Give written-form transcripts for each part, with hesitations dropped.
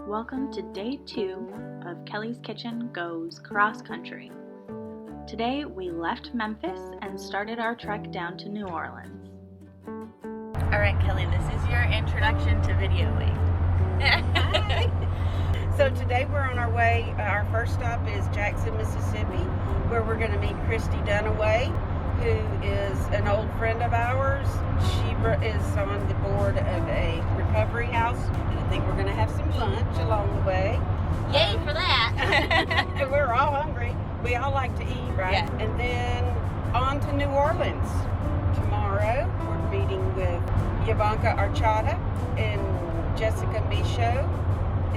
Welcome to day 2 of Kelly's Kitchen Goes Cross Country. Today we left Memphis and started our trek down to New Orleans. Alright Kelly, this is your introduction to videoing. Hi. So today we're on our way, our first stop is Jackson, Mississippi, where we're going to meet Christy Dunaway, who is an old friend of ours. She is on the board of a recovery house, and I think we're going to have some lunch along the way. Yay for that! We're all hungry. We all like to eat, right? Yeah. And then on to New Orleans. Tomorrow we're meeting with Yavanka Archada and Jessica Michaud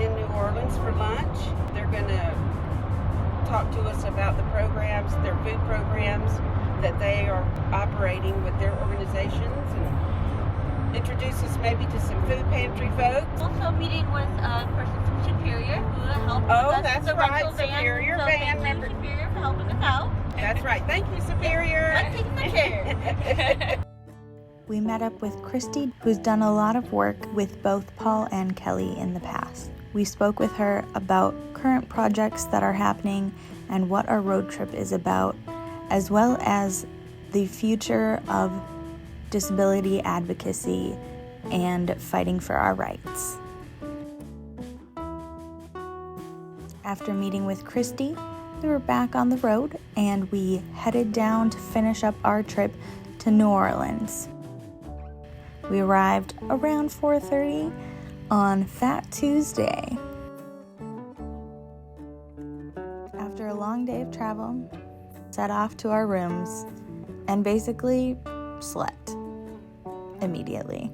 in New Orleans for lunch. They're going to talk to us about the programs, their food programs that they are operating with their organizations, and introduce us maybe to some food pantry folks. Also meeting with a person from Superior who helped Oh, us that's with the right, rental van. Superior So van thank you, member. Superior, for helping us out. That's right. Thank you, Superior. Let's take the chair. We met up with Christy, who's done a lot of work with both Paul and Kelly in the past. We spoke with her about current projects that are happening and what our road trip is about, as well as the future of disability advocacy and fighting for our rights. After meeting with Christy, we were back on the road and we headed down to finish up our trip to New Orleans. We arrived around 4:30 on Fat Tuesday. After a long day of travel, set off to our rooms and basically slept immediately.